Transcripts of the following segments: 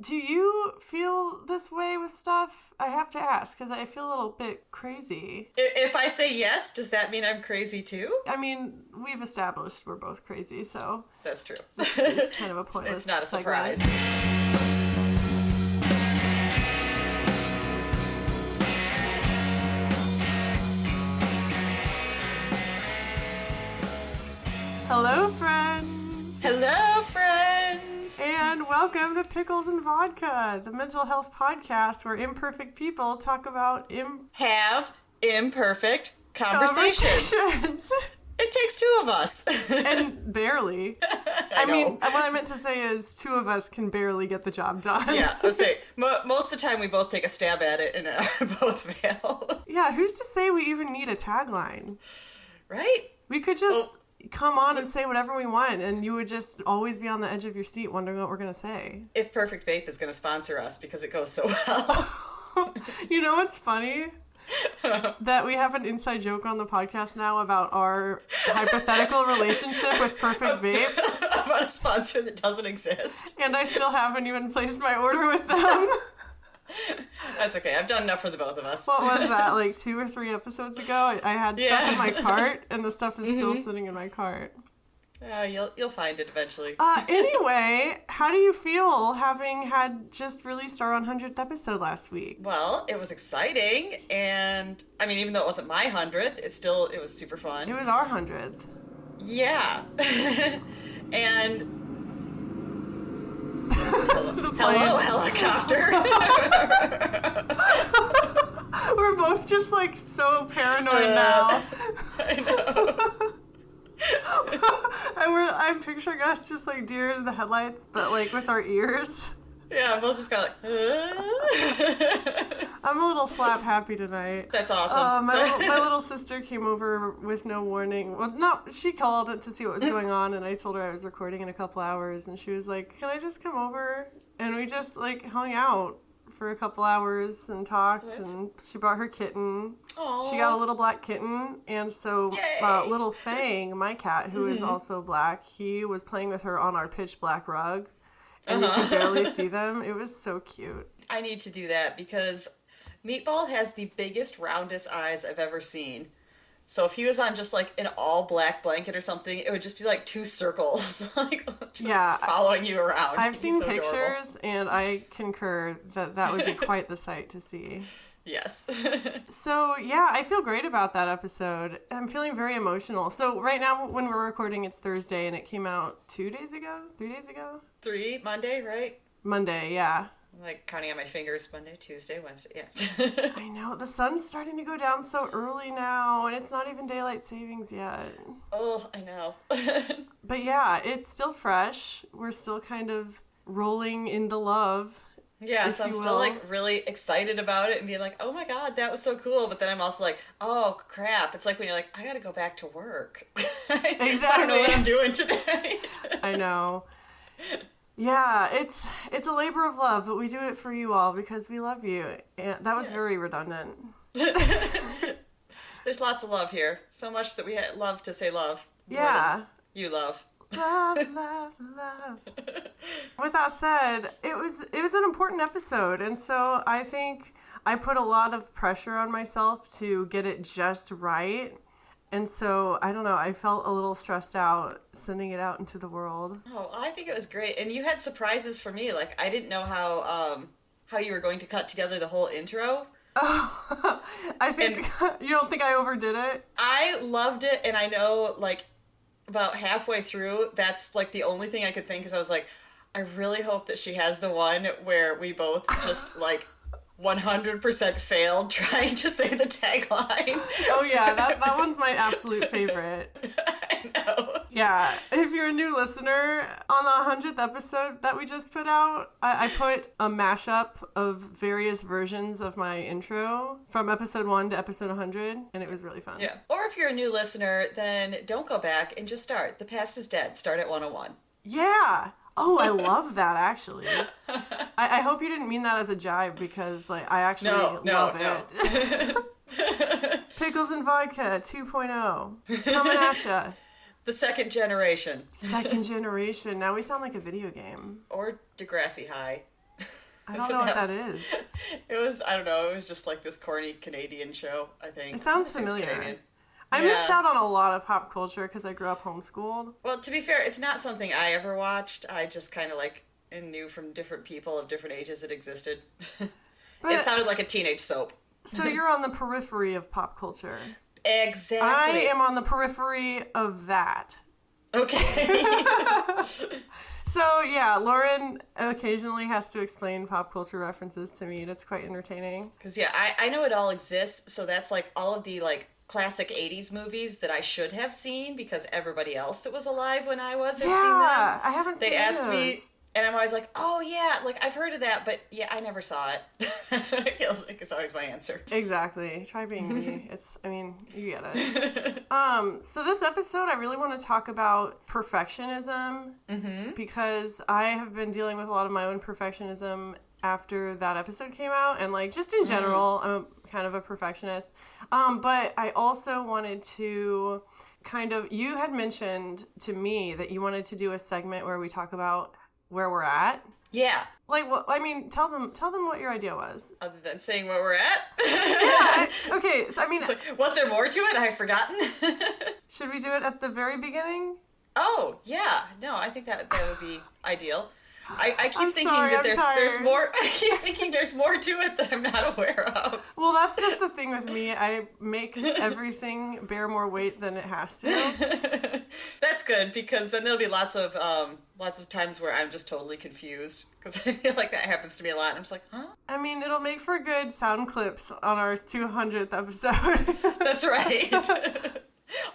Do you feel this way with stuff? I have to ask, because I feel a little bit crazy. If I say yes, does that mean I'm crazy too? I mean, we've established we're both crazy, so... That's true. It's kind of a pointless It's not a surprise. Hello, friends! Hello, friends! And welcome to Pickles and Vodka, the mental health podcast where imperfect people talk about have imperfect conversations. It takes two of us. And barely. I mean, what I meant to say is two of us can barely get the job done. Yeah, I would say most of the time we both take a stab at it and both fail. Yeah, who's to say we even need a tagline? Right? We could just come on and say whatever we want, and you would just always be on the edge of your seat wondering what we're going to say. If Perfect Vape is going to sponsor us because it goes so well. You know what's funny? That we have an inside joke on the podcast now about our hypothetical relationship with Perfect Vape. About a sponsor that doesn't exist. And I still haven't even placed my order with them. That's okay. I've done enough for the both of us. What was that, like 2 or 3 episodes ago? I had stuff in my cart, and the stuff is still sitting in my cart. You'll find it eventually. Anyway, how do you feel having had just released our 100th episode last week? Well, it was exciting, and I mean, even though it wasn't my 100th, it was super fun. It was our 100th. Yeah. And hello, helicopter. We're both just like so paranoid now. I know. I'm picturing us just like deer in the headlights, but like with our ears. Yeah, I'm both just kind of like. I'm a little slap happy tonight. That's awesome. My little sister came over with no warning. Well, no, she called it to see what was going on, and I told her I was recording in a couple hours, and she was like, "Can I just come over?" And we just like hung out for a couple hours and talked, and she brought her kitten. Aww. She got a little black kitten, and so little Fang, my cat, who is also black, he was playing with her on our pitch black rug, and you could barely see them. It was so cute. I need to do that because Meatball has the biggest, roundest eyes I've ever seen. So if he was on just like an all black blanket or something, it would just be like 2 circles, like just following you around. I've seen pictures, and I concur that would be quite the sight to see. Yes. So, yeah, I feel great about that episode. I'm feeling very emotional. So right now when we're recording, it's Thursday, and it came out 2 days ago? 3 days ago? 3, Monday, right? Monday, yeah. I'm like counting on my fingers, Monday, Tuesday, Wednesday, yeah. I know, the sun's starting to go down so early now, and it's not even daylight savings yet. Oh, I know. But yeah, it's still fresh. We're still kind of rolling in the love. Yeah, so I'm still like really excited about it and being like, oh my god, that was so cool. But then I'm also like, oh crap. It's like when you're like, I gotta go back to work. Exactly. So I don't know what I'm doing today. I know. Yeah, it's a labor of love, but we do it for you all because we love you. And that was very redundant. There's lots of love here. So much that we love to say love. Yeah. You love. Love, love, love. With that said, it was an important episode, and so I think I put a lot of pressure on myself to get it just right. And so, I don't know, I felt a little stressed out sending it out into the world. Oh, I think it was great. And you had surprises for me. Like, I didn't know how you were going to cut together the whole intro. Oh, I think, you don't think I overdid it? I loved it, and I know, like, about halfway through, that's, like, the only thing I could think is I was like, I really hope that she has the one where we both just, like, 100% failed trying to say the tagline. Oh yeah, that one's my absolute favorite. I know. Yeah, if you're a new listener, on the 100th episode that we just put out, I put a mashup of various versions of my intro from episode 1 to episode 100, and it was really fun. Yeah. Or if you're a new listener, then don't go back and just start. The past is dead. Start at 101. Yeah. Oh, I love that, actually. I hope you didn't mean that as a jibe, because like I actually love it. Pickles and Vodka 2.0. Coming at ya. The second generation. Second generation. Now we sound like a video game. Or Degrassi High. I don't know what that is. It was, I don't know, it was just like this corny Canadian show, I think. It sounds familiar. Canadian. I missed out on a lot of pop culture because I grew up homeschooled. Well, to be fair, it's not something I ever watched. I just kind of like knew from different people of different ages it existed. It sounded like a teenage soap. So you're on the periphery of pop culture. Exactly. I am on the periphery of that. Okay. So, yeah, Lauren occasionally has to explain pop culture references to me, and it's quite entertaining. Because, yeah, I know it all exists, so that's, like, all of the, like, classic 80s movies that I should have seen because everybody else that was alive when I was has seen them. Yeah, I haven't seen They asked those. me, and I'm always like, oh, yeah, like, I've heard of that, but, yeah, I never saw it. That's what it feels like. It's always my answer. Exactly. Try being me. You get it. So this episode, I really want to talk about perfectionism because I have been dealing with a lot of my own perfectionism after that episode came out, and, like, just in general, I'm kind of a perfectionist. But I also wanted to you had mentioned to me that you wanted to do a segment where we talk about where we're at. Yeah. Like, well, I mean, tell them what your idea was. Other than saying where we're at? Yeah. Okay. So, I mean, so, was there more to it? I've forgotten. Should we do it at the very beginning? Oh, yeah. No, I think that would be ideal. I keep thinking sorry, that there's more. I keep thinking there's more to it that I'm not aware of. Well, that's just the thing with me. I make everything bear more weight than it has to. That's good because then there'll be lots of times where I'm just totally confused because I feel like that happens to me a lot. And I'm just like, huh? I mean, it'll make for good sound clips on our 200th episode. That's right.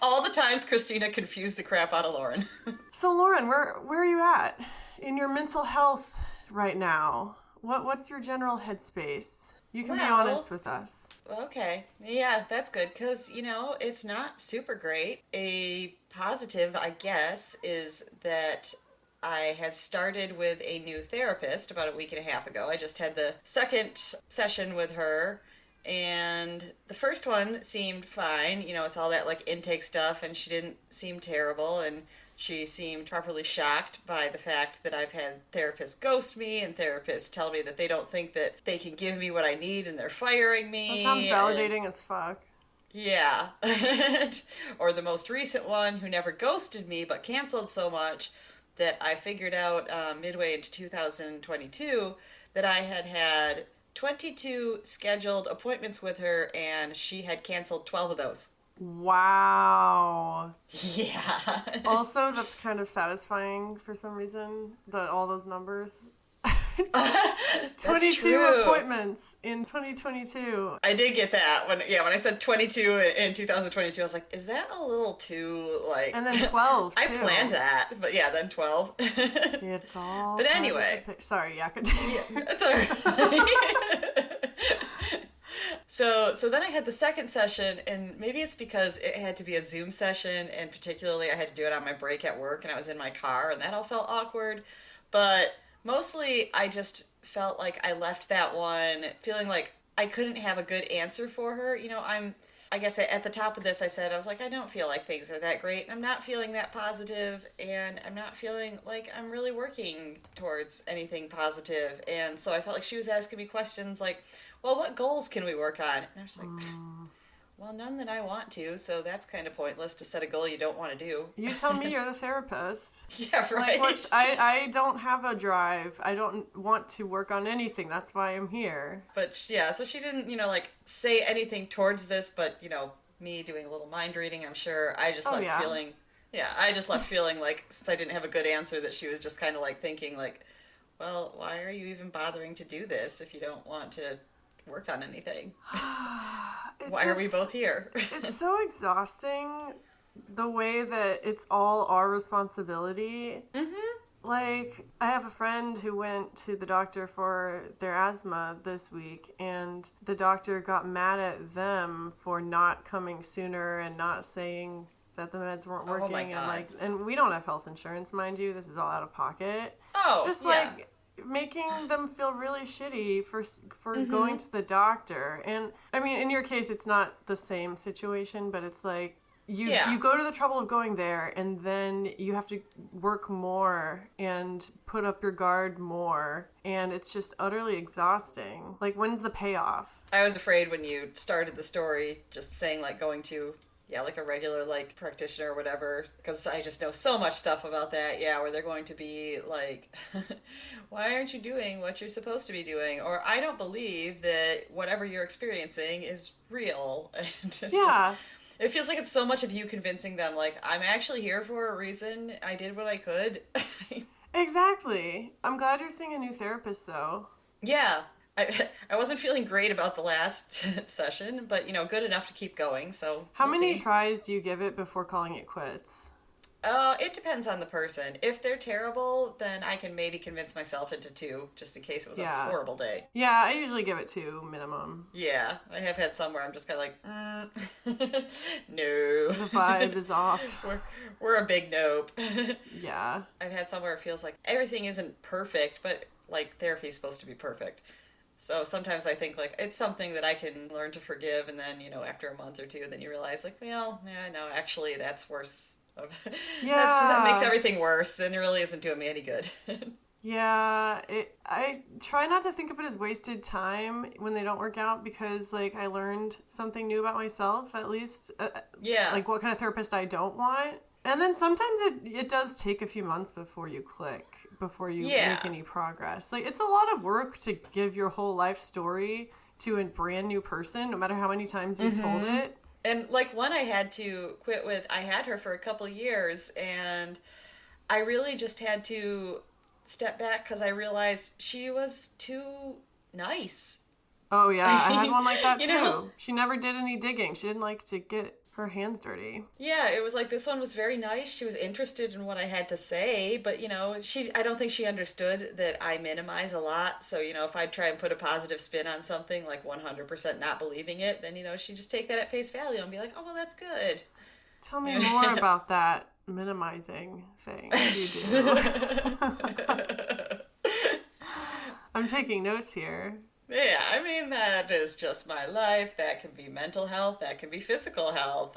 All the times Christina confused the crap out of Lauren. So, Lauren, where are you at in your mental health right now? What's your general headspace? You can be honest with us. Okay. Yeah, that's good because, it's not super great. A positive, I guess, is that I have started with a new therapist about a week and a half ago. I just had the second session with her. And the first one seemed fine. It's all that, like, intake stuff, and she didn't seem terrible, and she seemed properly shocked by the fact that I've had therapists ghost me, and therapists tell me that they don't think that they can give me what I need, and they're firing me. That sounds validating as fuck. Yeah. Or the most recent one, who never ghosted me, but canceled so much that I figured out midway into 2022 that I had 22 scheduled appointments with her, and she had canceled 12 of those. Wow. Yeah. Also, that's kind of satisfying for some reason, all those numbers. 22 appointments in 2022. I did get that. When I said 22 in 2022, I was like, is that a little too, like... And then 12, too. I planned that, but yeah, then 12. It's all... But anyway. Sorry, yeah, continue. Yeah, that's all right. So then I had the second session, and maybe it's because it had to be a Zoom session, and particularly I had to do it on my break at work, and I was in my car, and that all felt awkward. But mostly I just felt like I left that one feeling like I couldn't have a good answer for her. I guess at the top of this I said, I was like, I don't feel like things are that great. I'm not feeling that positive, and I'm not feeling like I'm really working towards anything positive. And so I felt like she was asking me questions like, well, what goals can we work on? And I'm just like, well, none that I want to, so that's kind of pointless to set a goal you don't want to do. You tell me you're the therapist. Yeah, right. I don't have a drive. I don't want to work on anything. That's why I'm here. But, yeah, so she didn't, say anything towards this, but, me doing a little mind reading, I'm sure, I just left feeling... Yeah, I just left feeling like, since I didn't have a good answer, that she was just kind of, like, thinking, like, well, why are you even bothering to do this if you don't want to work on anything? Why are we both here? It's so exhausting the way that it's all our responsibility. Mm-hmm. Like, I have a friend who went to the doctor for their asthma this week, and the doctor got mad at them for not coming sooner and not saying that the meds weren't working. Oh my God. And we don't have health insurance, mind you. This is all out of pocket. Oh, just like making them feel really shitty for mm-hmm. going to the doctor. And I mean, in your case, it's not the same situation, but it's like, you go to the trouble of going there, and then you have to work more and put up your guard more, and it's just utterly exhausting. Like, when's the payoff? I was afraid when you started the story just saying like going to like a regular like practitioner or whatever, because I just know so much stuff about that, where they're going to be like, why aren't you doing what you're supposed to be doing? Or I don't believe that whatever you're experiencing is real. And it's just, it feels like it's so much of you convincing them, like, I'm actually here for a reason. I did what I could. Exactly. I'm glad you're seeing a new therapist, though. Yeah. I wasn't feeling great about the last session, but, good enough to keep going, so How many tries do you give it before calling it quits? It depends on the person. If they're terrible, then I can maybe convince myself into 2, just in case it was a horrible day. Yeah, I usually give it 2 minimum. Yeah, I have had some where I'm just kind of like, no. The vibe is off. We're a big nope. Yeah. I've had some where it feels like everything isn't perfect, but, like, therapy's supposed to be perfect. So sometimes I think, like, it's something that I can learn to forgive, and then, after a month or 2, then you realize, like, well, no, actually, that's worse. That makes everything worse, and it really isn't doing me any good. Yeah, I try not to think of it as wasted time when they don't work out, because, like, I learned something new about myself, at least. Like, what kind of therapist I don't want. And then sometimes it does take a few months before you click, before you make any progress. Like, it's a lot of work to give your whole life story to a brand new person, no matter how many times you've told it. And, like, one I had to quit with, I had her for a couple years, and I really just had to step back because I realized she was too nice. Oh, yeah, I had one like that, too. She never did any digging. She didn't like to get her hands dirty. Yeah, it was like, this one was very nice. She was interested in what I had to say, but, I don't think she understood that I minimize a lot. So, if I try and put a positive spin on something, like 100% not believing it, then, she'd just take that at face value and be like, oh, well, that's good. Tell me more about that minimizing thing you do. I'm taking notes here. Yeah, I mean, that is just my life. That can be mental health. That can be physical health.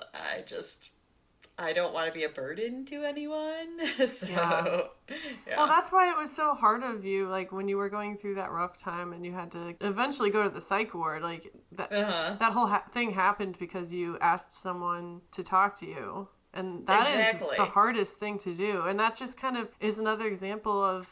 I don't want to be a burden to anyone. So, yeah. Well, that's why it was so hard of you, like, when you were going through that rough time and you had to eventually go to the psych ward. Like, that whole thing happened because you asked someone to talk to you. And that is the hardest thing to do. And that just kind of is another example of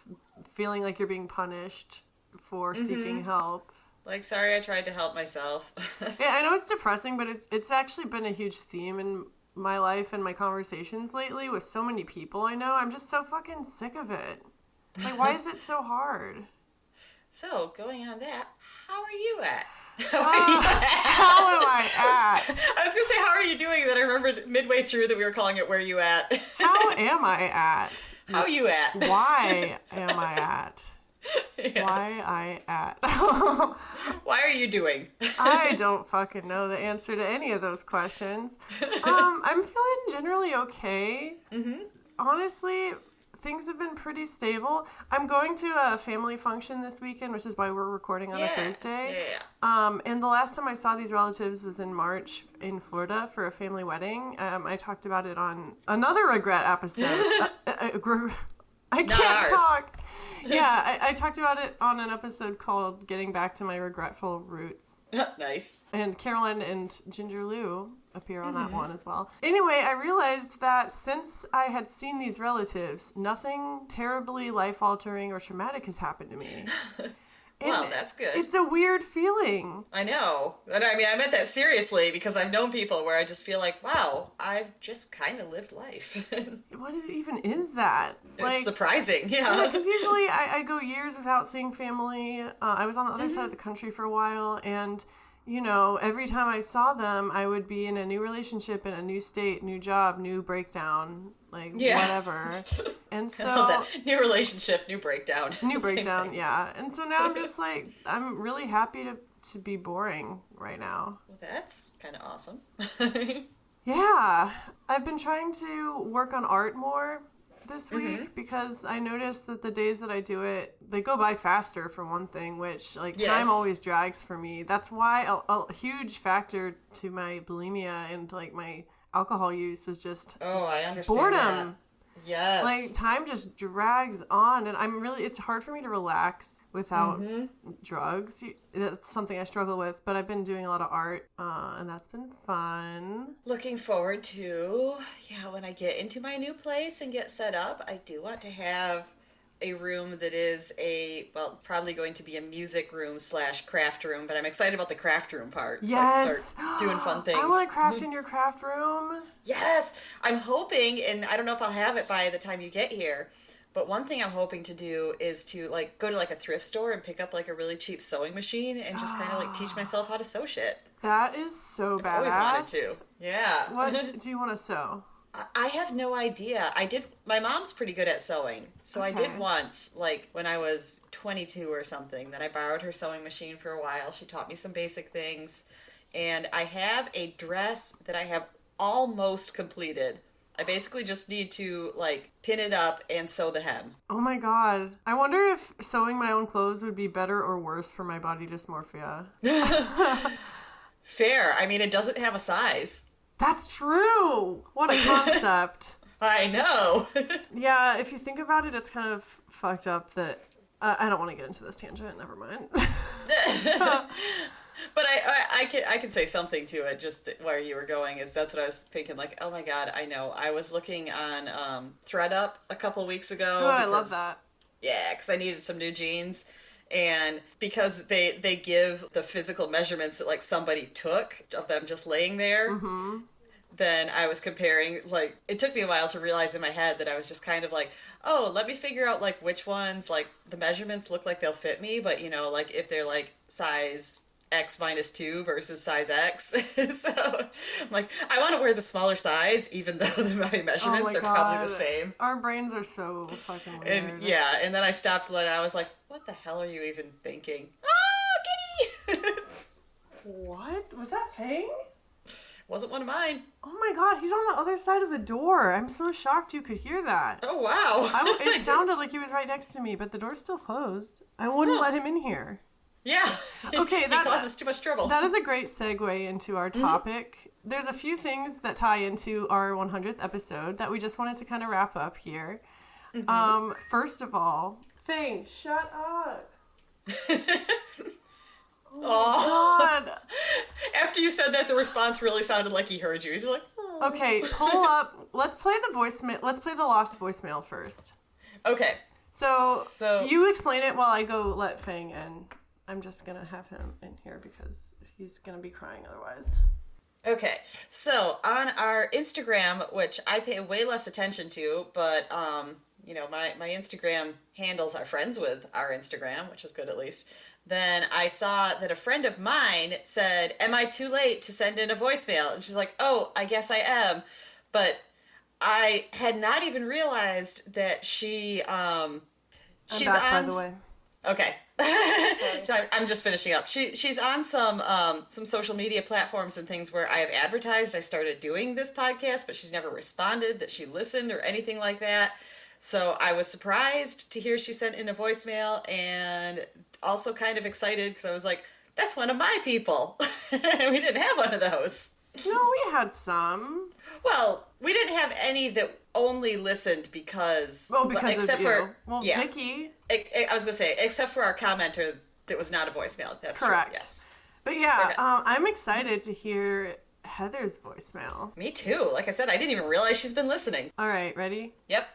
feeling like you're being punished for seeking help. Like, sorry, I tried to help myself. Yeah, I know it's depressing, but it's actually been a huge theme in my life and my conversations lately with so many people I know. I'm just so fucking sick of it. Like, why is it so hard? So, going on that, how are you at? How am I at? I was going to say, how are you doing? Then I remembered midway through that we were calling it where you at. How am I at? How are you at? Why am I at? Yes. Why are you doing? I don't fucking know the answer to any of those questions. I'm feeling generally okay. Honestly, things have been pretty stable. I'm going to a family function this weekend, which is why we're recording on a Thursday. And the last time I saw these relatives was in March in Florida for a family wedding. I talked about it on another regret episode. I can't talk. Yeah, I talked about it on an episode called Getting Back to My Regretful Roots. Nice. And Caroline and Ginger Lou appear on that one as well. Anyway, I realized that since I had seen these relatives, nothing terribly life-altering or traumatic has happened to me. Well, that's good. It's a weird feeling. I know. And I mean, I meant that seriously because I've known people where I just feel like, wow, I've just kind of lived life. What even is that? It's surprising, yeah. Because usually I go years without seeing family. I was on the other side of the country for a while, and every time I saw them, I would be in a new relationship, in a new state, new job, new breakdown, whatever. And so new relationship, new breakdown. New breakdown, yeah. And so now I'm just like, I'm really happy to be boring right now. Well, that's kind of awesome. Yeah. I've been trying to work on art more this week because I noticed that the days that I do it, they go by faster for one thing, which time always drags for me. That's why a huge factor to my bulimia and my alcohol use was just Oh, I understand boredom. that. Yes. Like, time just drags on, and it's hard for me to relax without drugs. That's something I struggle with, but I've been doing a lot of art, and that's been fun. Looking forward to, when I get into my new place and get set up, I do want to have a room that is probably going to be a music room / craft room, but I'm excited about the craft room part. Yes. So I can start doing fun things. I want to craft in your craft room. Yes. I'm hoping, and I don't know if I'll have it by the time you get here, but one thing I'm hoping to do is to like go to like a thrift store and pick up like a really cheap sewing machine and just kind of like teach myself how to sew shit. That is so badass. I've always wanted to. Yeah. What do you want to sew? I have no idea. My mom's pretty good at sewing. So I did once, like when I was 22 or something, then I borrowed her sewing machine for a while. She taught me some basic things. And I have a dress that I have almost completed. I basically just need to like pin it up and sew the hem. Oh my god. I wonder if sewing my own clothes would be better or worse for my body dysmorphia. Fair. I mean, it doesn't have a size. That's true. What a concept. I know. Yeah, if you think about it, it's kind of fucked up that I don't want to get into this tangent. Never mind. But I can say something to it. Just where you were going is that's what I was thinking. Like, oh my god, I know. I was looking on ThreadUp a couple weeks ago. Oh, I love that. Yeah, because I needed some new jeans. And because they give the physical measurements that like somebody took of them just laying there, then I was comparing, like, it took me a while to realize in my head that I was just kind of like, oh, let me figure out like which ones, like the measurements look like they'll fit me, but you know, like if they're like size X -2 versus size X. So I'm like, I want to wear the smaller size, even though my measurements are probably the same. Our brains are so fucking weird. And yeah, and then I stopped and I was like, what the hell are you even thinking? Oh, kitty! What? Was that Fang? Wasn't one of mine. Oh my god, he's on the other side of the door. I'm so shocked you could hear that. Oh, wow. It sounded like he was right next to me, but the door's still closed. I wouldn't let him in here. Yeah. Okay, He causes too much trouble. That is a great segue into our topic. There's a few things that tie into our 100th episode that we just wanted to kind of wrap up here. First of all, Fang, shut up. Oh, God. After you said that, the response really sounded like he heard you. He's like, oh. Okay, pull up. Let's play the voicemail. Let's play the lost voicemail first. Okay. So you explain it while I go let Fang in. I'm just going to have him in here because he's going to be crying otherwise. Okay, so on our Instagram, which I pay way less attention to, but, you know, my Instagram handles are friends with our Instagram, which is good at least. Then I saw that a friend of mine said, am I too late to send in a voicemail? And she's like, oh, I guess I am. But I had not even realized that she's back, by the way. Okay. I'm just finishing up. She's on some social media platforms and things where I have advertised I started doing this podcast, but she's never responded that she listened or anything like that. So I was surprised to hear she sent in a voicemail and also kind of excited because I was like, that's one of my people. We didn't have one of those. No, we had some. Well, we didn't have any that only listened because... Well, because except of you. For, well, yeah. Vicky. I was going to say, except for our commenter that was not a voicemail. That's correct. True, yes. But yeah, okay. I'm excited to hear Heather's voicemail. Me too. Like I said, I didn't even realize she's been listening. All right, ready? Yep.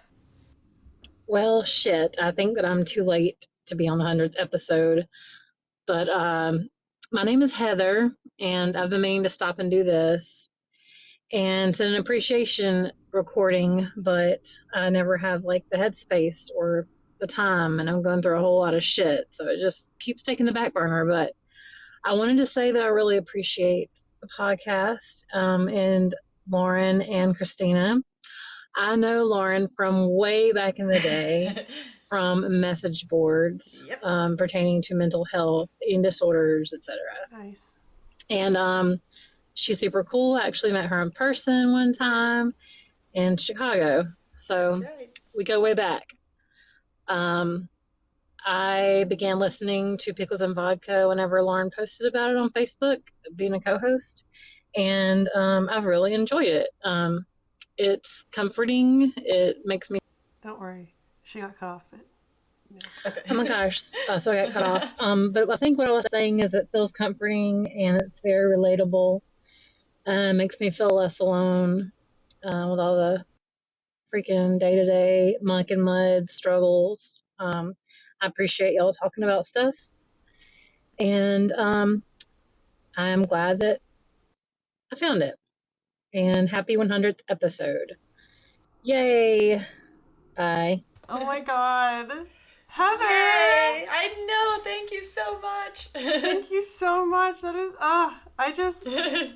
Well, shit, I think that I'm too late to be on the 100th episode. But my name is Heather, and I've been meaning to stop and do this. And it's an appreciation recording, but I never have, like, the headspace or the time, and I'm going through a whole lot of shit. So it just keeps taking the back burner. But I wanted to say that I really appreciate the podcast and Lauren and Christina. I know Lauren from way back in the day from message boards Yep. Pertaining to mental health, eating disorders, etc. Nice. And she's super cool. I actually met her in person one time in Chicago. So That's right. we go way back. I began listening to Pickles and Vodka whenever Lauren posted about it on Facebook, being a co-host. and I've really enjoyed it. It's comforting. It makes me. Don't worry. She got cut off. Okay. Oh my gosh, so I got cut off. But I think what I was saying is it feels comforting and it's very relatable. Makes me feel less alone with all the freaking day-to-day muck and mud struggles. I appreciate y'all talking about stuff, and I'm glad that I found it. And happy 100th episode! Yay! Bye. Oh my god. Heather! Yay! I know. Thank you so much. Thank you so much. That is,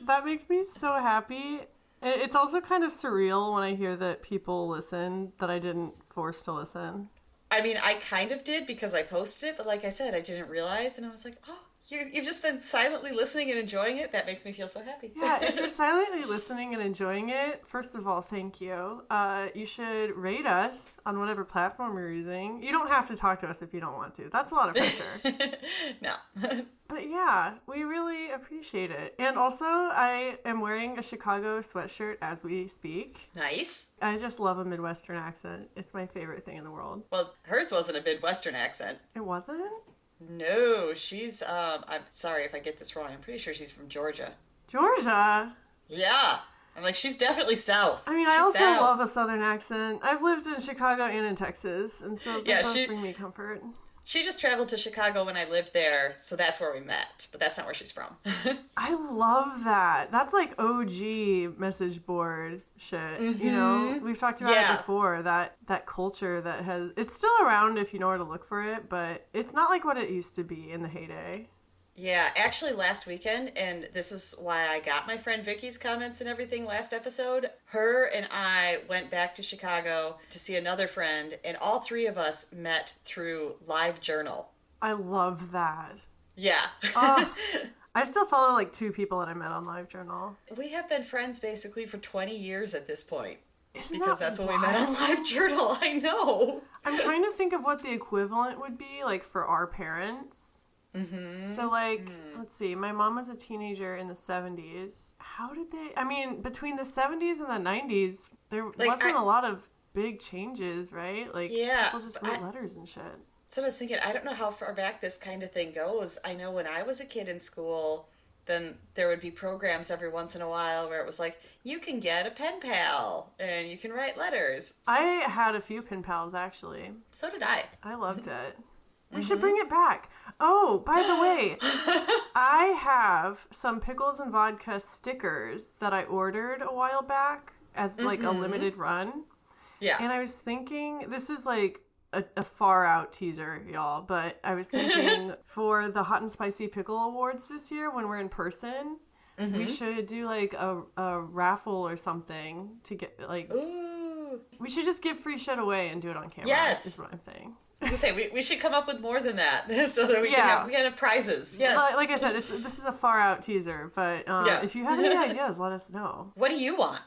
that makes me so happy. It's also kind of surreal when I hear that people listen that I didn't force to listen. I mean, I kind of did because I posted it, but like I said, I didn't realize, and I was like, oh, you've just been silently listening and enjoying it. That makes me feel so happy. Yeah, if you're silently listening and enjoying it, first of all, thank you. You should rate us on whatever platform you're using. You don't have to talk to us if you don't want to. That's a lot of pressure. No. But yeah, we really appreciate it. And also, I am wearing a Chicago sweatshirt as we speak. Nice. I just love a Midwestern accent. It's my favorite thing in the world. Well, hers wasn't a Midwestern accent. It wasn't? No, she's, I'm sorry if I get this wrong. I'm pretty sure she's from Georgia. Georgia? Yeah. I'm like, she's definitely South. I mean, she's I also South. love a Southern accent. I've lived in Chicago and in Texas, and so they both bring me comfort. She just traveled to Chicago when I lived there, so that's where we met. But that's not where she's from. I love that. That's like OG message board shit. Mm-hmm. You know, we've talked about it before. That culture that has, it's still around if you know where to look for it, but it's not like what it used to be in the heyday. Yeah, actually last weekend, and this is why I got my friend Vicky's comments and everything last episode, her and I went back to Chicago to see another friend, and all three of us met through Lifejournal. I love that. Yeah. I still follow like 2 people that I met on Lifejournal. We have been friends basically for 20 years at this point. Isn't because that that's when wild? we met on Lifejournal. I know. I'm trying to think of what the equivalent would be like for our parents. Mm-hmm. So, like, let's see. My mom was a teenager in the 70s. How did they... I mean, between the 70s and the 90s, there wasn't a lot of big changes, right? Like, people just wrote letters and shit. So I was thinking, I don't know how far back this kind of thing goes. I know when I was a kid in school, then there would be programs every once in a while where it was like, you can get a pen pal and you can write letters. I had a few pen pals, actually. So did I. I loved it. We should bring it back. Oh, by the way, I have some pickles and vodka stickers that I ordered a while back as like a limited run. Yeah. And I was thinking, this is like a far out teaser, y'all, but I was thinking for the Hot and Spicy Pickle Awards this year when we're in person, we should do like a raffle or something to get like... Ooh. We should just give free shit away and do it on camera. Yes. Is what I'm saying. I was gonna say, we should come up with more than that so that we can have prizes. Yes. Like I said, this is a far out teaser, but if you have any ideas, let us know. What do you want?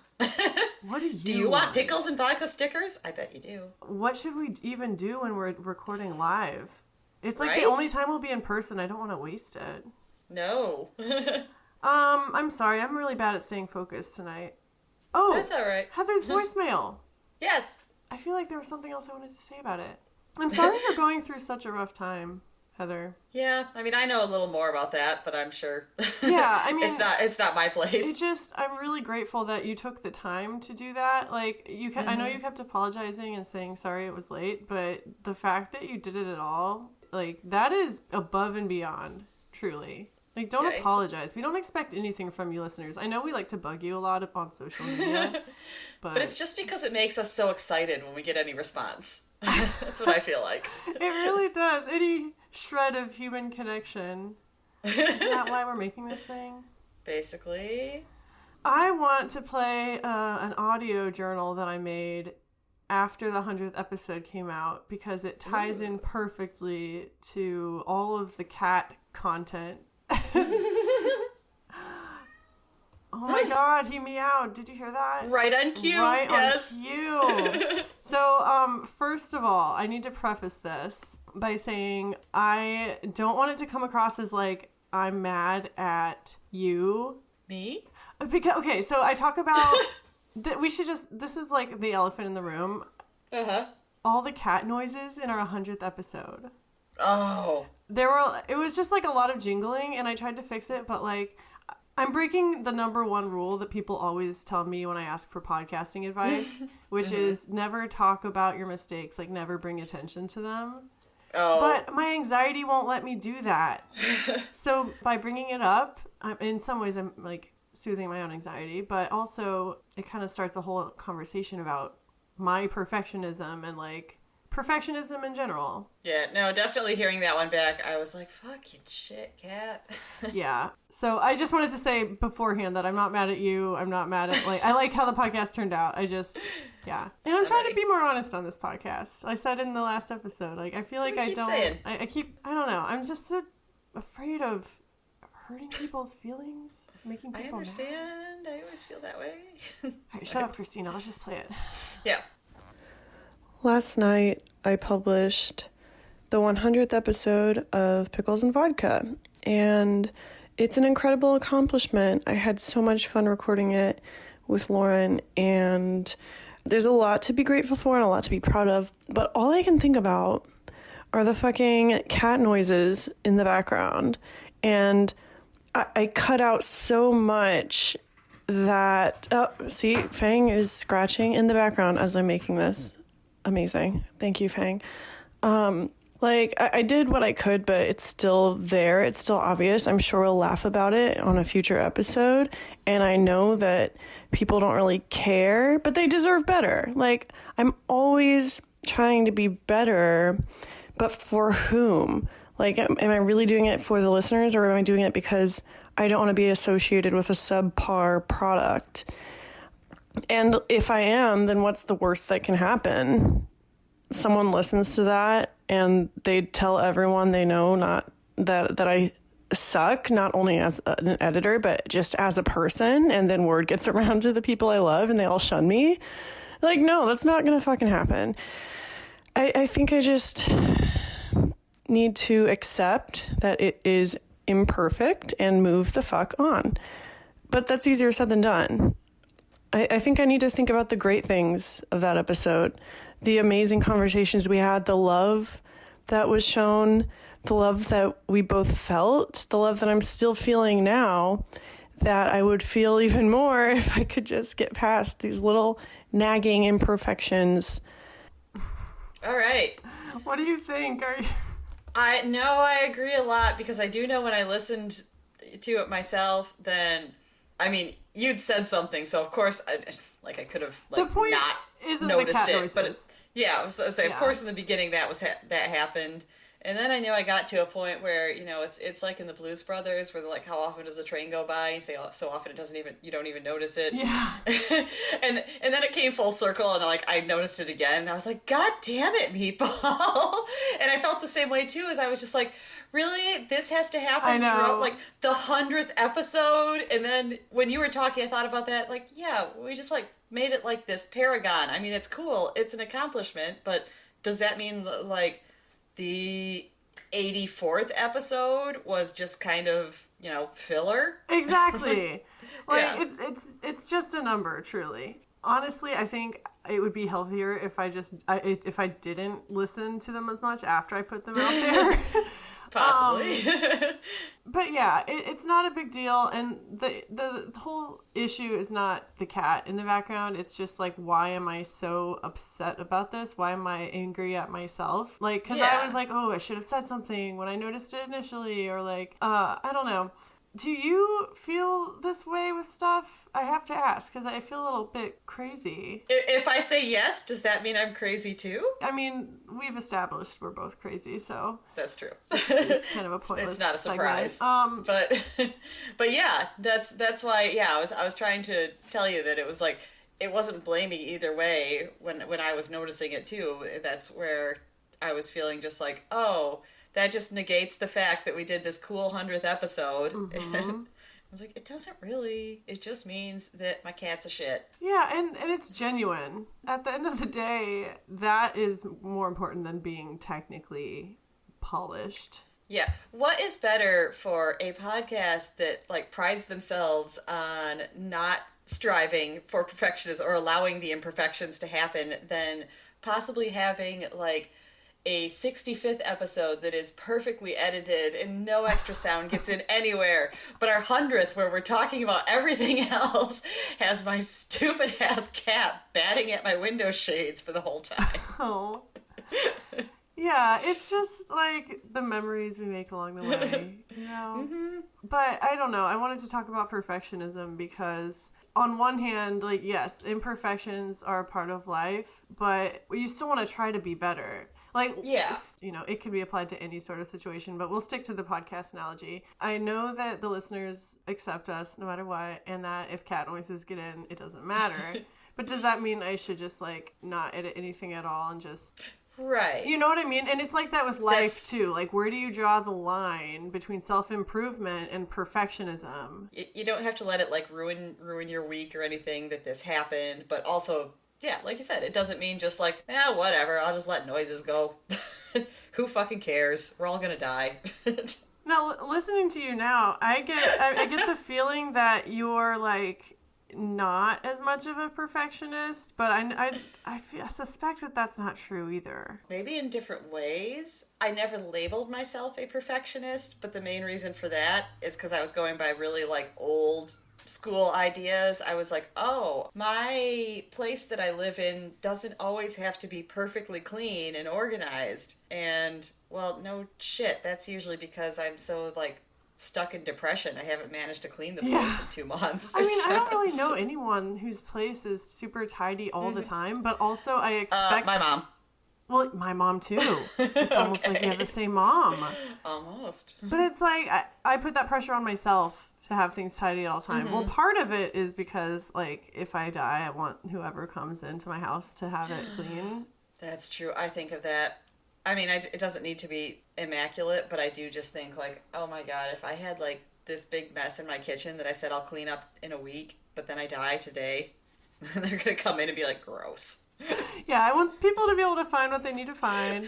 What do you Do you want pickles and vodka stickers? I bet you do. What should we even do when we're recording live? It's like Right? the only time we'll be in person. I don't want to waste it. No. I'm sorry. I'm really bad at staying focused tonight. Oh, That's all right. Heather's voicemail. Yes. I feel like there was something else I wanted to say about it. I'm sorry you're going through such a rough time, Heather. Yeah, I mean, I know a little more about that, but I'm sure. Yeah, I mean, it's not my place. I'm really grateful that you took the time to do that. Like, I know you kept apologizing and saying sorry it was late, but the fact that you did it at all, like, that is above and beyond, truly. Like, don't apologize. We don't expect anything from you listeners. I know we like to bug you a lot on social media, but it's just because it makes us so excited when we get any response. That's what I feel like. It really does. Any shred of human connection. Isn't that why we're making this thing? Basically. I want to play an audio journal that I made after the 100th episode came out because it ties in perfectly to all of the cat content. Oh my god, he meowed. Did you hear that? Right on cue. Right yes. on cue. So, first of all, I need to preface this by saying I don't want it to come across as like I'm mad at you. Me? Okay, so I talk about that we should just, this is like the elephant in the room. All the cat noises in our 100th episode. Oh. It was just like a lot of jingling, and I tried to fix it, but like, I'm breaking the number one rule that people always tell me when I ask for podcasting advice, which is never talk about your mistakes, like never bring attention to them. Oh. But my anxiety won't let me do that. So by bringing it up, in some ways I'm like soothing my own anxiety, but also it kind of starts a whole conversation about my perfectionism and like perfectionism in general. Yeah, no, definitely hearing that one back, I was like, fucking shit, Kat. Yeah. So I just wanted to say beforehand that I'm not mad at you. I'm not mad at, like, I like how the podcast turned out. Yeah. And I'm trying to be more honest on this podcast. I said in the last episode, like, I feel like I don't, I don't know. I'm just so afraid of hurting people's feelings, making people I understand. Mad. I always feel that way. All right, shut up, Christina. Let's just play it. Yeah. Last night, I published the 100th episode of Pickles and Vodka, and it's an incredible accomplishment. I had so much fun recording it with Lauren, and there's a lot to be grateful for and a lot to be proud of, but all I can think about are the fucking cat noises in the background, and I cut out so much that... Oh, see, Fang is scratching in the background as I'm making this. Amazing. Thank you, Fang. I did what I could, but it's still there. It's still obvious. I'm sure we'll laugh about it on a future episode. And I know that people don't really care, but they deserve better. Like, I'm always trying to be better, but for whom? Like, am I really doing it for the listeners, or am I doing it because I don't want to be associated with a subpar product? And if I am, then what's the worst that can happen? Someone listens to that and they tell everyone they know not that I suck, not only as an editor, but just as a person. And then word gets around to the people I love and they all shun me. Like, no, that's not going to fucking happen. I think I just need to accept that it is imperfect and move the fuck on. But that's easier said than done. I think I need to think about the great things of that episode, the amazing conversations we had, the love that was shown, the love that we both felt, the love that I'm still feeling now, that I would feel even more if I could just get past these little nagging imperfections. All right. What do you think? I agree a lot, because I do know when I listened to it myself, then, I mean, you'd said something, so of course, I could have not noticed it. But I was gonna say, of course, in the beginning that happened, and then I knew I got to a point where it's like in the Blues Brothers, where they're like, how often does a train go by? You say so often you don't even notice it. Yeah. and then it came full circle, and I noticed it again, and I was like, God damn it, people! And I felt the same way too, as I was just like, really? This has to happen throughout, the 100th episode? And then when you were talking, I thought about that, we just, made it like this paragon. I mean, it's cool. It's an accomplishment, but does that mean, the 84th episode was just kind of, filler? Exactly. It's just a number, truly. Honestly, I think it would be healthier if if I didn't listen to them as much after I put them out there. Possibly. But yeah, it's not a big deal, and the whole issue is not the cat in the background. It's just why am I so upset about this? Why am I angry at myself? Because I was like, oh, I should have said something when I noticed it initially, or I don't know. Do you feel this way with stuff? I have to ask, because I feel a little bit crazy. If I say yes, does that mean I'm crazy too? I mean, we've established we're both crazy, so... That's true. It's kind of a pointless It's not a surprise. But yeah, that's why, I was trying to tell you that it was it wasn't blaming either way when I was noticing it too. That's where I was feeling just oh... that just negates the fact that we did this cool 100th episode. Mm-hmm. And I was like, it doesn't really. It just means that my cat's a shit. Yeah, and it's genuine. At the end of the day, that is more important than being technically polished. Yeah. What is better for a podcast that like prides themselves on not striving for perfectionism or allowing the imperfections to happen than possibly having like a 65th episode that is perfectly edited and no extra sound gets in anywhere, but our 100th where we're talking about everything else has my stupid ass cat batting at my window shades for the whole time. Oh. Yeah, it's just like the memories we make along the way, you know? Mm-hmm. But I don't know. I wanted to talk about perfectionism because on one hand, like, yes, imperfections are a part of life, but you still want to try to be better. Like, yeah, you know, it can be applied to any sort of situation, but we'll stick to the podcast analogy. I know that the listeners accept us no matter what, and that if cat noises get in, it doesn't matter. But does that mean I should just, like, not edit anything at all and just... Right. You know what I mean? And it's like that with life, too. Like, where do you draw the line between self-improvement and perfectionism? You don't have to let it, like, ruin your week or anything that this happened, but also... Yeah, like you said, it doesn't mean just like, whatever, I'll just let noises go. Who fucking cares? We're all gonna die. Now, listening to you now, I get the feeling that you're like not as much of a perfectionist, but I suspect that that's not true either. Maybe in different ways. I never labeled myself a perfectionist, but the main reason for that is because I was going by really like old school ideas. I was like, oh, my place that I live in doesn't always have to be perfectly clean and organized. And, well, no shit. That's usually because I'm so, like, stuck in depression. I haven't managed to clean the place in 2 months. I mean, I don't really know anyone whose place is super tidy all the time, but also I expect... my mom. Well, my mom, too. It's almost like you have the same mom. Almost. But it's like, I put that pressure on myself to have things tidy at all time. Mm-hmm. Well, part of it is because, like, if I die, I want whoever comes into my house to have it clean. That's true. I think of that. I mean, it doesn't need to be immaculate, but I do just think, like, oh my God, if I had, like, this big mess in my kitchen that I said I'll clean up in a week, but then I die today, they're going to come in and be like, gross. Yeah, I want people to be able to find what they need to find.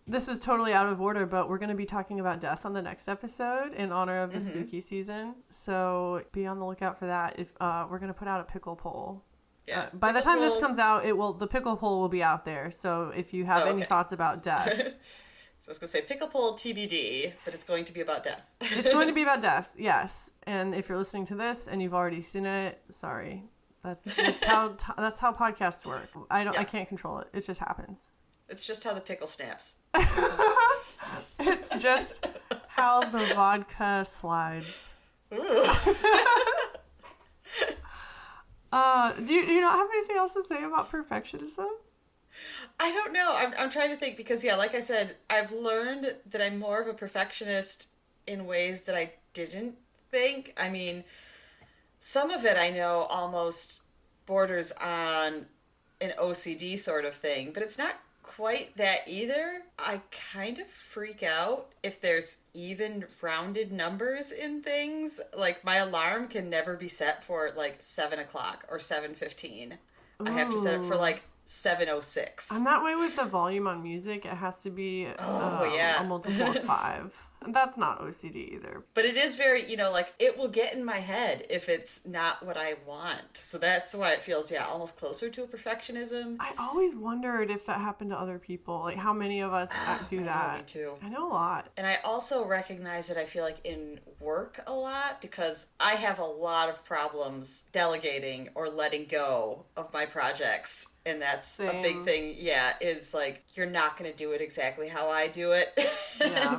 This is totally out of order, but we're going to be talking about death on the next episode in honor of the spooky season. So be on the lookout for that. If we're going to put out a pickle poll. Yeah. By the time this comes out, the pickle poll will be out there. So if you have any thoughts about death. So I was going to say pickle poll TBD, but it's going to be about death. It's going to be about death, yes. And if you're listening to this and you've already seen it, sorry. That's just how podcasts work. I can't control it. It just happens. It's just how the pickle snaps. It's just how the vodka slides. Do you not have anything else to say about perfectionism? I don't know. I'm trying to think because, yeah, like I said, I've learned that I'm more of a perfectionist in ways that I didn't think. I mean, some of it I know almost borders on an OCD sort of thing, but it's not quite that either. I kind of freak out if there's even rounded numbers in things. Like my alarm can never be set for like 7 o'clock or 7:15. I have to set it for like 7:06. I'm that way with the volume on music. It has to be a multiple of 5. That's not OCD either. But it is very, like, it will get in my head if it's not what I want. So that's why it feels, almost closer to a perfectionism. I always wondered if that happened to other people. Like, how many of us do that? Me too. I know a lot. And I also recognize that I feel like in work a lot because I have a lot of problems delegating or letting go of my projects. And that's a big thing, is like, you're not going to do it exactly how I do it. Yeah.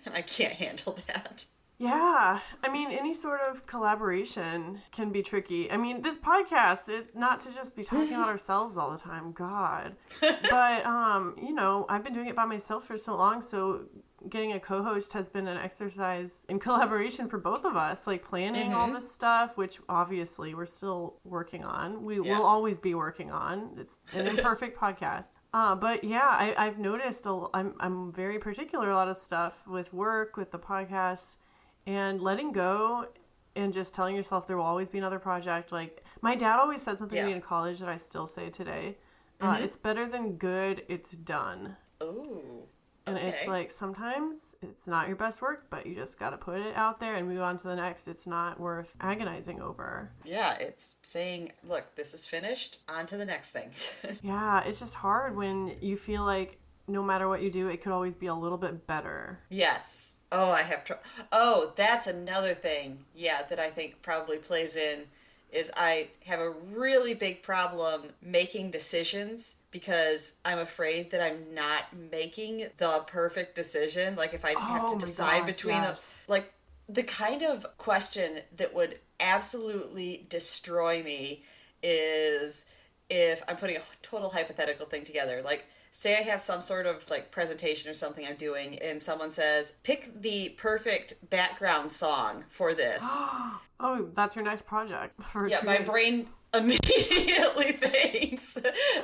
And I can't handle that. Yeah. I mean, any sort of collaboration can be tricky. I mean, this podcast, not to just be talking about ourselves all the time. God. But, I've been doing it by myself for so long. So getting a co-host has been an exercise in collaboration for both of us. Like planning all this stuff, which obviously we're still working on. We will always be working on. It's an imperfect podcast. But yeah, I've noticed I'm very particular a lot of stuff with work, with the podcast, and letting go and just telling yourself there will always be another project. Like my dad always said something to me in college that I still say today. It's better than good, it's done. Ooh. And Okay. it's like, sometimes it's not your best work, but you just got to put it out there and move on to the next. It's not worth agonizing over. Yeah, it's saying, look, this is finished, on to the next thing. Yeah, it's just hard when you feel like no matter what you do, it could always be a little bit better. Yes. Oh, I have Oh, that's another thing, yeah, that I think probably plays in, is I have a really big problem making decisions because I'm afraid that I'm not making the perfect decision. Like if I have to decide between like the kind of question that would absolutely destroy me is if I'm putting a total hypothetical thing together. Like say I have some sort of like presentation or something I'm doing and someone says, pick the perfect background song for this. Oh, that's your next project. Yeah, my brain immediately thinks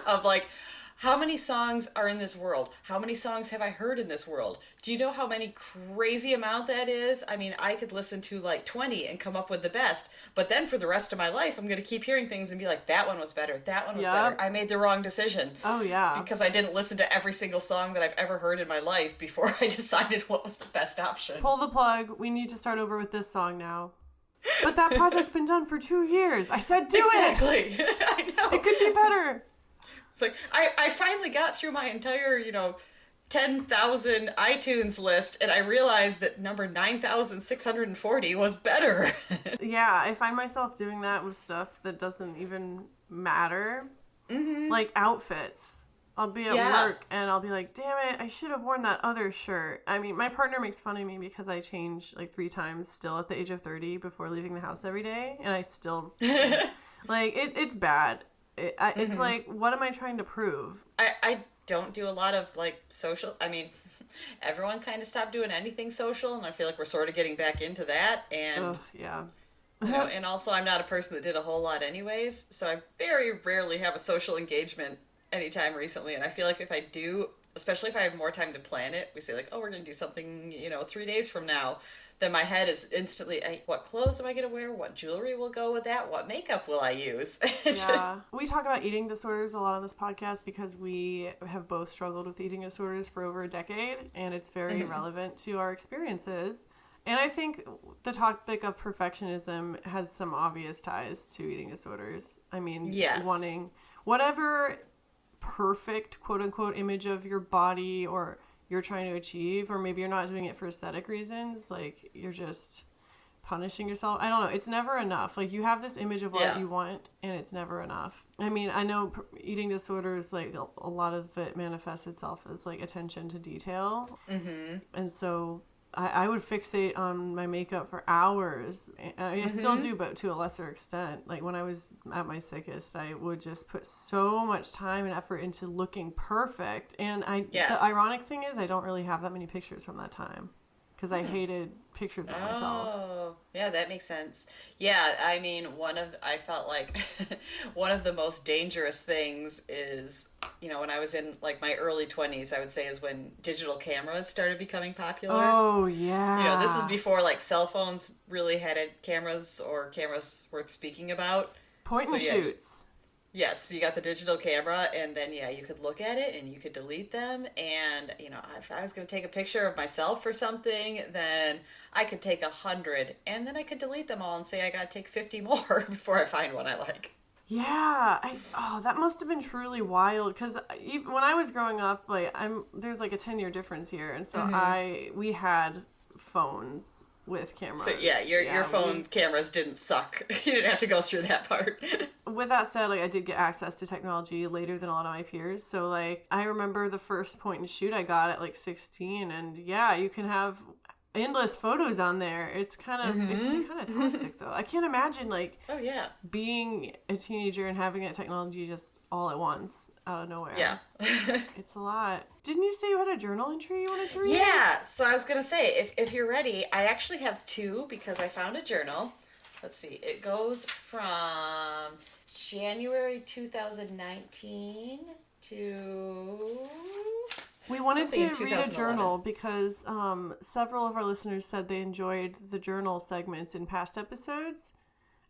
of like, how many songs are in this world? How many songs have I heard in this world? Do you know how many crazy amount that is? I mean, I could listen to like 20 and come up with the best, but then for the rest of my life, I'm going to keep hearing things and be like, that one was better. That one was better. I made the wrong decision. Oh, yeah. Because I didn't listen to every single song that I've ever heard in my life before I decided what was the best option. Pull the plug. We need to start over with this song now. But that project's been done for 2 years. I said do it! Exactly. I know. It could be better. It's like, I finally got through my entire, 10,000 iTunes list, and I realized that number 9,640 was better. Yeah, I find myself doing that with stuff that doesn't even matter. Mm-hmm. Like outfits. I'll be at work and I'll be like, damn it, I should have worn that other shirt. I mean, my partner makes fun of me because I change like 3 times still at the age of 30 before leaving the house every day. And I still, like, it's bad. It's like, what am I trying to prove? I don't do a lot of like social, I mean, everyone kind of stopped doing anything social and I feel like we're sort of getting back into that. And yeah. And also I'm not a person that did a whole lot anyways. So I very rarely have a social engagement anytime recently, and I feel like if I do, especially if I have more time to plan it, we say like, oh, we're gonna do something 3 days from now, then my head is instantly, what clothes am I gonna wear, what jewelry will go with that, what makeup will I use? Yeah, we talk about eating disorders a lot on this podcast because we have both struggled with eating disorders for over a decade, and it's very relevant to our experiences. And I think the topic of perfectionism has some obvious ties to eating disorders. I mean, wanting whatever perfect quote-unquote image of your body or you're trying to achieve, or maybe you're not doing it for aesthetic reasons, like you're just punishing yourself. I don't know, it's never enough. Like you have this image of what you want and it's never enough. I mean, I know eating disorders, like a lot of it manifests itself as like attention to detail, and so I would fixate on my makeup for hours. I mean, I still do, but to a lesser extent. Like when I was at my sickest, I would just put so much time and effort into looking perfect. And the ironic thing is I don't really have that many pictures from that time because I hated pictures of myself. Oh, yeah, that makes sense. Yeah, I mean, I felt like one of the most dangerous things is, when I was in like my early 20s, I would say is when digital cameras started becoming popular. Oh, yeah. This is before like cell phones really had cameras or cameras worth speaking about. Point and shoots. Yes, you got the digital camera, and then, you could look at it, and you could delete them, and, if I was going to take a picture of myself or something, then I could take 100, and then I could delete them all and say I got to take 50 more before I find one I like. Yeah, that must have been truly wild, because when I was growing up, like, there's like a 10-year difference here, and so we had phones with cameras. So your phone cameras didn't suck. You didn't have to go through that part. With that said, like I did get access to technology later than a lot of my peers. So like I remember the first point and shoot I got at like 16, and you can have endless photos on there. It's kind of it can be kind of toxic though. I can't imagine like being a teenager and having that technology just all at once out of nowhere. Yeah. It's a lot. Didn't you say you had a journal entry you wanted to read? Yeah, so I was going to say, if you're ready, I actually have 2 because I found a journal. Let's see, it goes from January 2019 to... We wanted to read a journal because several of our listeners said they enjoyed the journal segments in past episodes.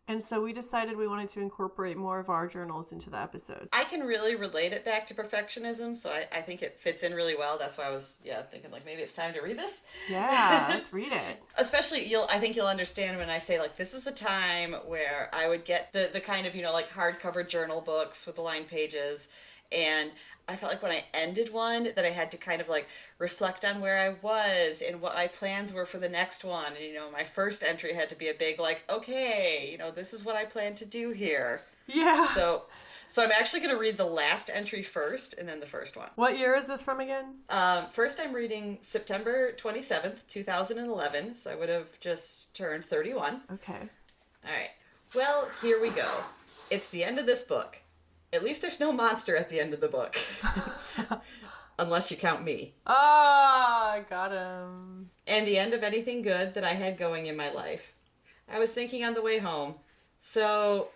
And so we decided we wanted to incorporate more of our journals into the episode. I can really relate it back to perfectionism, so I think it fits in really well. That's why I was, thinking, like, maybe it's time to read this. Yeah, let's read it. Especially, I think you'll understand when I say, like, this is a time where I would get the kind of, like, hardcover journal books with the lined pages, and I felt like when I ended one that I had to kind of like reflect on where I was and what my plans were for the next one. And, my first entry had to be a big like, okay, this is what I plan to do here. Yeah. So I'm actually going to read the last entry first and then the first one. What year is this from again? First I'm reading September 27th, 2011. So I would have just turned 31. Okay. All right. Well, here we go. It's the end of this book. At least there's no monster at the end of the book. Unless you count me. Ah, got him. And the end of anything good that I had going in my life. I was thinking on the way home, so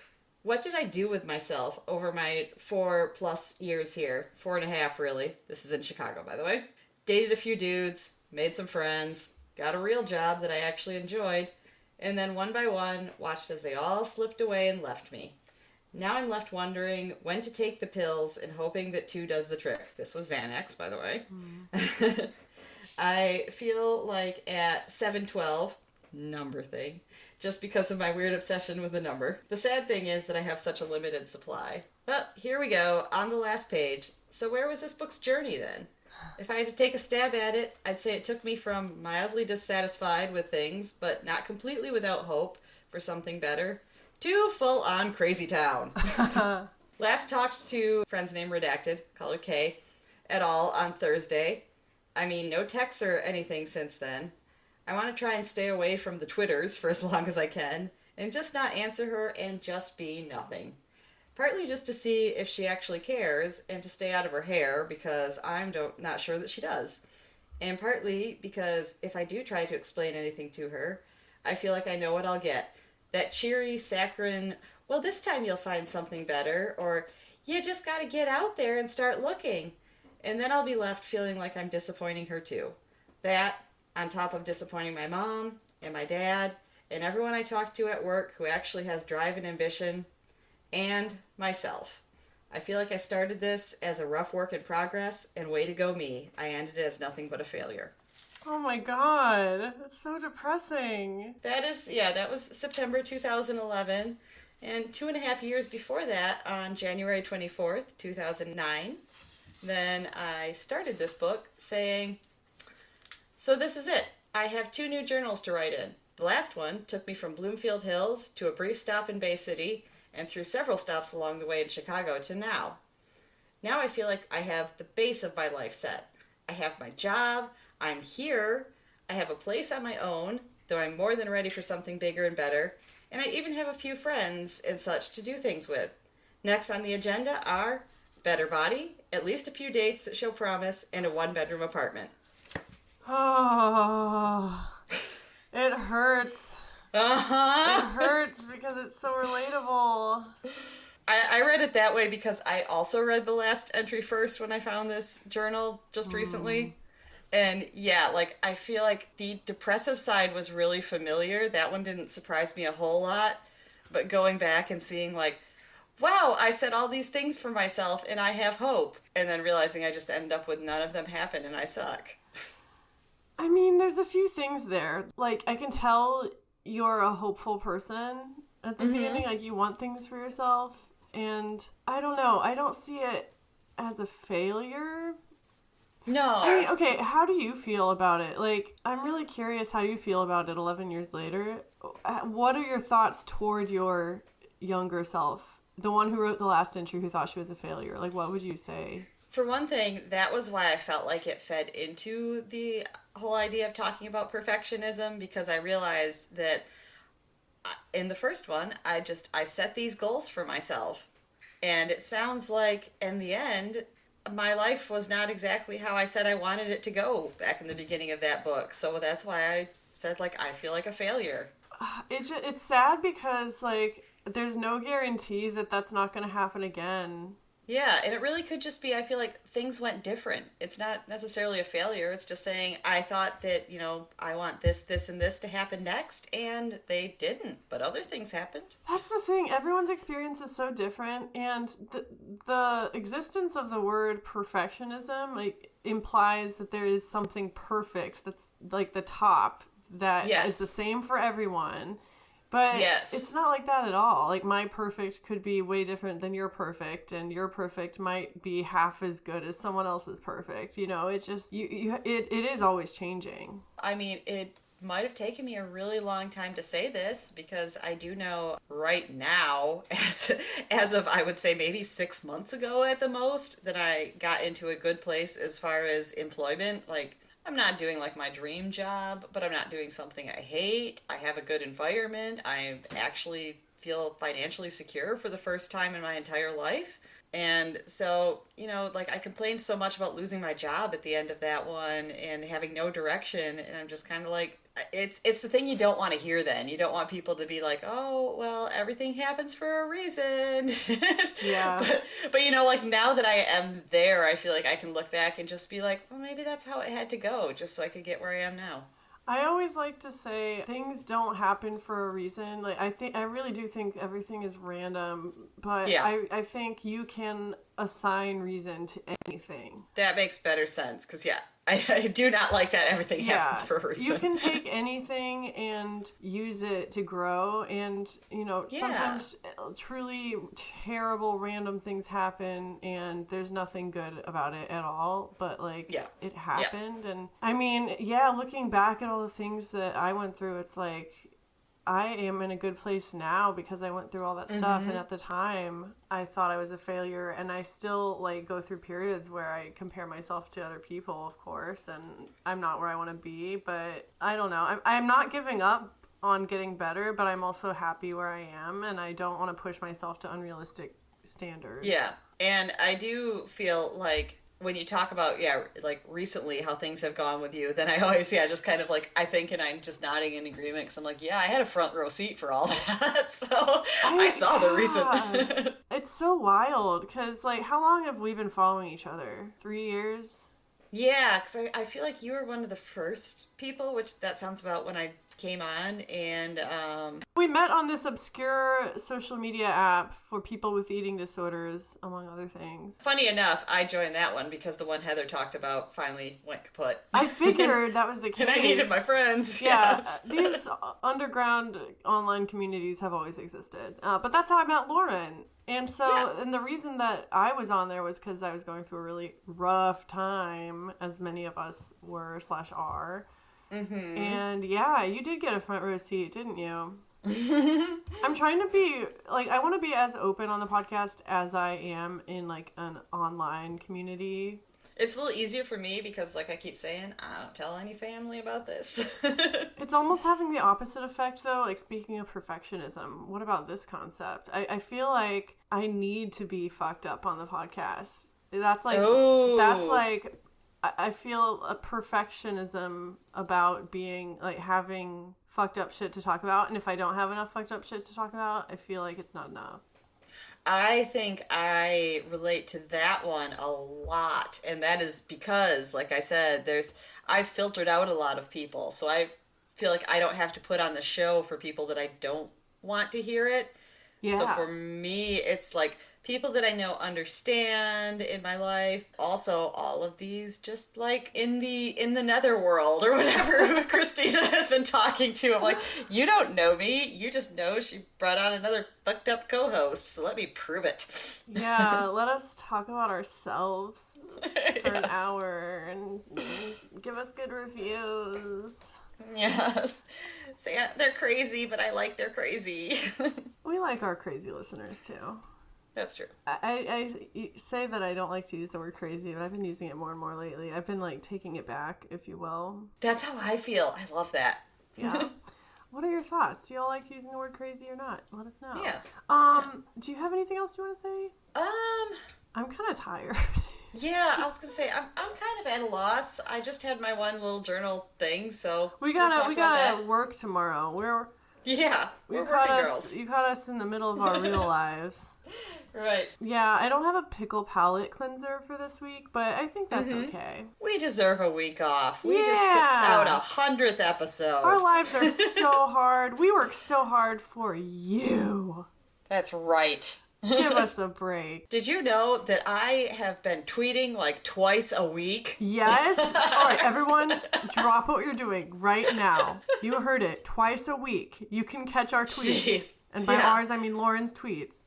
what did I do with myself over my 4+ years here? 4.5, really. This is in Chicago, by the way. Dated a few dudes, made some friends, got a real job that I actually enjoyed, and then one by one watched as they all slipped away and left me. Now I'm left wondering when to take the pills and hoping that 2 does the trick. This was Xanax, by the way. I feel like at 712, number thing, just because of my weird obsession with the number. The sad thing is that I have such a limited supply. But here we go, on the last page. So where was this book's journey then? If I had to take a stab at it, I'd say it took me from mildly dissatisfied with things, but not completely without hope for something better, to full-on crazy town. Last talked to friend's name redacted, call her Kay, et al. On Thursday. I mean, no texts or anything since then. I want to try and stay away from the Twitters for as long as I can, and just not answer her and just be nothing. Partly just to see if she actually cares, and to stay out of her hair, because I'm not sure that she does. And partly because if I do try to explain anything to her, I feel like I know what I'll get. That cheery, saccharine, well, this time you'll find something better, or you just gotta get out there and start looking. And then I'll be left feeling like I'm disappointing her too. That, on top of disappointing my mom and my dad and everyone I talk to at work who actually has drive and ambition, and myself. I feel like I started this as a rough work in progress, and way to go me. I ended it as nothing but a failure. Oh my god, that's so depressing. That was September 2011. And 2.5 years before that, on January 24th, 2009, then I started this book saying, so this is it. I have 2 new journals to write in. The last one took me from Bloomfield Hills to a brief stop in Bay City and through several stops along the way in Chicago to now. Now I feel like I have the base of my life set. I have my job. I'm here, I have a place on my own, though I'm more than ready for something bigger and better, and I even have a few friends and such to do things with. Next on the agenda are better body, at least a few dates that show promise, and a 1-bedroom apartment. Oh, it hurts. Uh-huh. It hurts because it's so relatable. I read it that way because I also read the last entry first when I found this journal just recently. And yeah, like, I feel like the depressive side was really familiar. That one didn't surprise me a whole lot. But going back and seeing, like, wow, I said all these things for myself and I have hope. And then realizing I just ended up with none of them happen and I suck. I mean, there's a few things there. Like, I can tell you're a hopeful person at the beginning. Like, you want things for yourself. And I don't know. I don't see it as a failure. No. I mean, okay, how do you feel about it? Like, I'm really curious how you feel about it 11 years later. What are your thoughts toward your younger self? The one who wrote the last entry who thought she was a failure. Like, what would you say? For one thing, that was why I felt like it fed into the whole idea of talking about perfectionism, because I realized that in the first one, I set these goals for myself. And it sounds like, in the end, my life was not exactly how I said I wanted it to go back in the beginning of that book. So that's why I said, like, I feel like a failure. It's sad because, like, there's no guarantee that that's not going to happen again. Yeah, and it really could just be, I feel like things went different. It's not necessarily a failure. It's just saying, I thought that, I want this, this, and this to happen next, and they didn't, but other things happened. That's the thing. Everyone's experience is so different, and the existence of the word perfectionism implies that there is something perfect that's like the top that is the same for everyone. But it's not like that at all. Like, my perfect could be way different than your perfect, and your perfect might be half as good as someone else's perfect. It's just, it is always changing. I mean, it might have taken me a really long time to say this, because I do know right now, as of, I would say, maybe 6 months ago at the most, that I got into a good place as far as employment. Like, I'm not doing like my dream job, but I'm not doing something I hate. I have a good environment. I actually feel financially secure for the first time in my entire life. And so, I complained so much about losing my job at the end of that one and having no direction. And I'm just kind of like, it's the thing you don't want to hear then. You don't want people to be like, oh, well, everything happens for a reason. Yeah. But now that I am there, I feel like I can look back and just be like, well, maybe that's how it had to go, just so I could get where I am now. I always like to say things don't happen for a reason. Like, I really do think everything is random, but I think you can assign reason to anything. That makes better sense, because I do not like that everything happens for a reason. You can take anything and use it to grow, and sometimes truly terrible random things happen and there's nothing good about it at all, but it happened. And I mean, looking back at all the things that I went through, it's like I am in a good place now because I went through all that stuff. And at the time I thought I was a failure, and I still go through periods where I compare myself to other people, of course, and I'm not where I want to be, but I don't know. I'm not giving up on getting better, but I'm also happy where I am, and I don't want to push myself to unrealistic standards. Yeah. And I do feel like when you talk about, recently how things have gone with you, then I always, just kind of I think, and I'm just nodding in agreement, because I'm like, I had a front row seat for all that. So I saw the reason. It's so wild, because, how long have we been following each other? 3 years? Yeah, because I feel like you were one of the first people, which that sounds about when I came on, and we met on this obscure social media app for people with eating disorders, among other things. Funny enough, I joined that one because the one Heather talked about finally went kaput. I figured that was the case. And I needed my friends. Yeah, yes. These underground online communities have always existed, but that's how I met Lauren. And so, and the reason that I was on there was because I was going through a really rough time, as many of us were / are. Mm-hmm. And you did get a front row seat, didn't you? I'm trying to be I want to be as open on the podcast as I am in an online community. It's a little easier for me because, I keep saying, I don't tell any family about this. It's almost having the opposite effect, though. Speaking of perfectionism, what about this concept? I feel like I need to be fucked up on the podcast. That's I feel a perfectionism about being, having fucked up shit to talk about. And if I don't have enough fucked up shit to talk about, I feel like it's not enough. I think I relate to that one a lot. And that is because, like I said, I've filtered out a lot of people. So I feel like I don't have to put on the show for people that I don't want to hear it. Yeah. So for me, it's people that I know understand in my life. Also, all of these just in the netherworld or whatever Christina has been talking to. I'm like, you don't know me. You just know she brought on another fucked up co-host. So let me prove it. Yeah, let us talk about ourselves for an hour and give us good reviews. Yes. So they're crazy, but I like they're crazy. We like our crazy listeners too. That's true. I say that I don't like to use the word crazy, but I've been using it more and more lately. I've been taking it back, if you will. That's how I feel. I love that. Yeah. What are your thoughts? Do y'all like using the word crazy or not? Let us know. Yeah. Do you have anything else you want to say? I'm kind of tired. Yeah, I was gonna say I'm kind of at a loss. I just had my one little journal thing, so we gotta work tomorrow. Yeah, we're You caught working us. girls. You caught us in the middle of our real lives. Right. Yeah, I don't have a pickle palate cleanser for this week, but I think that's okay. We deserve a week off. We just put out 100th episode. Our lives are so hard. We work so hard for you. That's right. Give us a break. Did you know that I have been tweeting like twice a week? Yes? All right, everyone, drop what you're doing right now. You heard it. Twice a week. You can catch our tweets. Jeez. And by ours, I mean Lauren's tweets.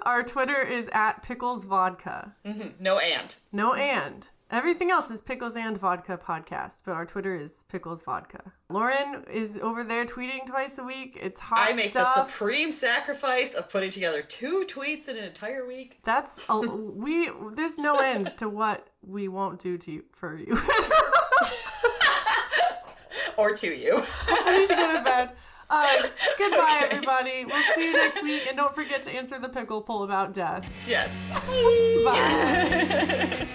Our Twitter is @PicklesVodka. No and. No and. Everything else is Pickles and Vodka Podcast, but our Twitter is Pickles Vodka. Lauren is over there tweeting twice a week. It's hot I make stuff. the supreme sacrifice of putting together 2 tweets in an entire week. There's no end to what we won't do for you. Or to you. I need to go to bed. Goodbye, everybody. We'll see you next week, and don't forget to answer the pickle poll about death. Yes. Bye.